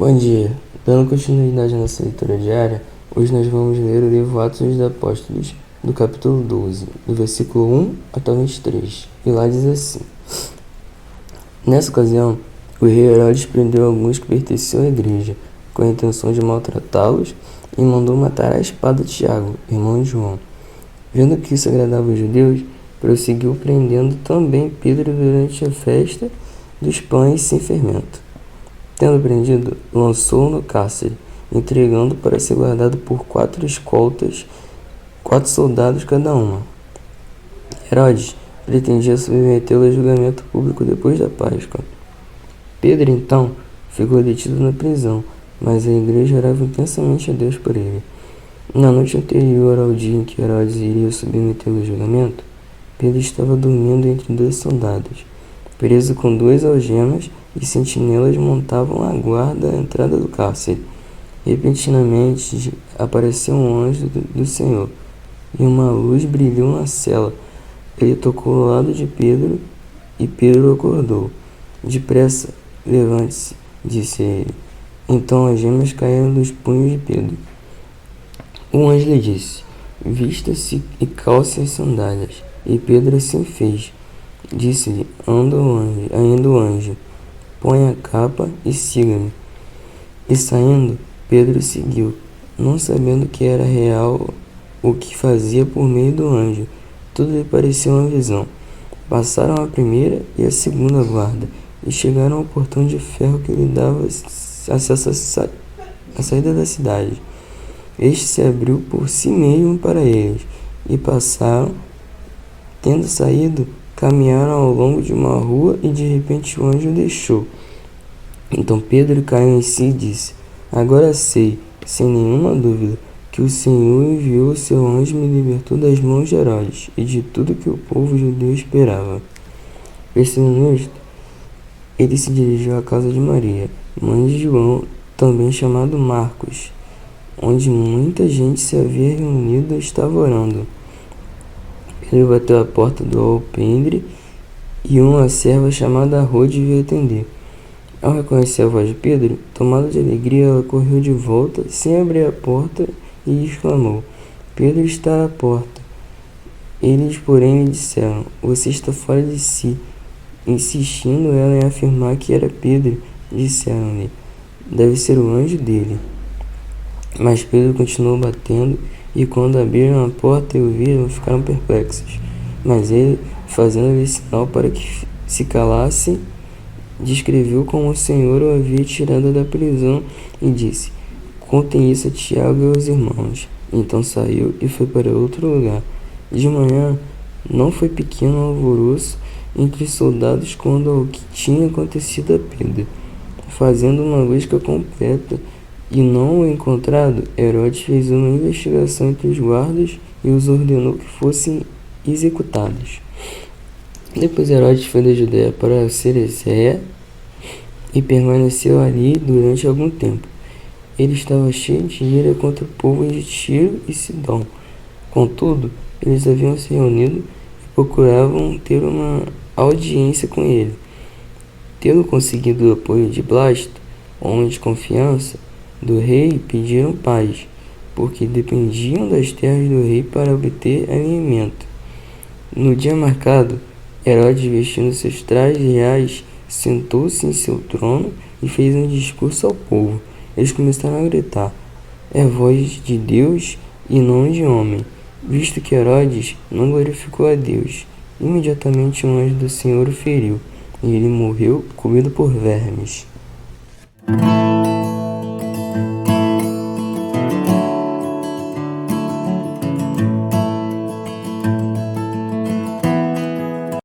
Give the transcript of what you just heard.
Bom dia. Dando continuidade à nossa leitura diária, hoje nós vamos ler o livro Atos dos Apóstolos, do capítulo 12, do versículo 1 até o 23, e lá diz assim: Nessa ocasião, o rei Herodes prendeu alguns que pertenciam à igreja, com a intenção de maltratá-los, e mandou matar à espada Tiago, irmão de João. Vendo que isso agradava os judeus, prosseguiu prendendo também Pedro durante a festa dos pães sem fermento. Tendo prendido, lançou-o no cárcere, entregando para ser guardado por 4 escoltas, 4 soldados cada uma. Herodes pretendia submetê-lo a julgamento público depois da Páscoa. Pedro, então, ficou detido na prisão, mas a igreja orava intensamente a Deus por ele. Na noite anterior ao dia em que Herodes iria submetê-lo a julgamento, Pedro estava dormindo entre 2 soldados, preso com 2 algemas, e sentinelas montavam a guarda à entrada do cárcere. Repentinamente apareceu um anjo do Senhor, e uma luz brilhou na cela. Ele tocou ao lado de Pedro, e Pedro acordou. Depressa, levante-se, disse ele. Então as gemas caíram dos punhos de Pedro. O anjo lhe disse: Vista-se e calce as sandálias. E Pedro assim fez. Disse-lhe ainda o anjo: Põe a capa e siga-me. E saindo, Pedro seguiu, não sabendo que era real o que fazia por meio do anjo. Tudo lhe parecia uma visão. Passaram a primeira e a segunda guarda, e chegaram ao portão de ferro que lhe dava acesso à saída da cidade. Este se abriu por si mesmo para eles, e passaram. Tendo saído, caminharam ao longo de uma rua, e de repente o anjo deixou. Então Pedro caiu em si e disse: Agora sei, sem nenhuma dúvida, que o Senhor enviou o seu anjo e me libertou das mãos de Herodes e de tudo que o povo judeu esperava. Percebendo isto, ele se dirigiu à casa de Maria, mãe de João, também chamado Marcos, onde muita gente se havia reunido e estava orando. Pedro bateu à porta do alpendre, e uma serva chamada Rode veio atender. Ao reconhecer a voz de Pedro, tomada de alegria, ela correu de volta, sem abrir a porta, e exclamou: Pedro está à porta. Eles, porém, lhe disseram: Você está fora de si. Insistindo ela em afirmar que era Pedro, disseram-lhe: Deve ser o anjo dele. Mas Pedro continuou batendo, e quando abriram a porta e o viram, ficaram perplexos. Mas ele, fazendo-lhe sinal para que se calassem, descreveu como o Senhor o havia tirado da prisão e disse: Contem isso a Tiago e aos irmãos. Então saiu e foi para outro lugar. De manhã, não foi pequeno alvoroço entre os soldados quando ao que tinha acontecido a Pedro. Fazendo uma busca completa e não o encontrado, Herodes fez uma investigação entre os guardas e os ordenou que fossem executados. Depois Herodes foi da Judéia para Cerezeia e permaneceu ali durante algum tempo. Ele estava cheio de ira contra o povo de Tiro e Sidom. Contudo, eles haviam se reunido e procuravam ter uma audiência com ele. Tendo conseguido o apoio de Blasto, homem de confiança do rei, pediram paz, porque dependiam das terras do rei para obter alimento. No dia marcado, Herodes, vestindo seus trajes reais, sentou-se em seu trono e fez um discurso ao povo. Eles começaram a gritar: É voz de Deus e não de homem, visto que Herodes não glorificou a Deus. Imediatamente um anjo do Senhor o feriu, e ele morreu comido por vermes.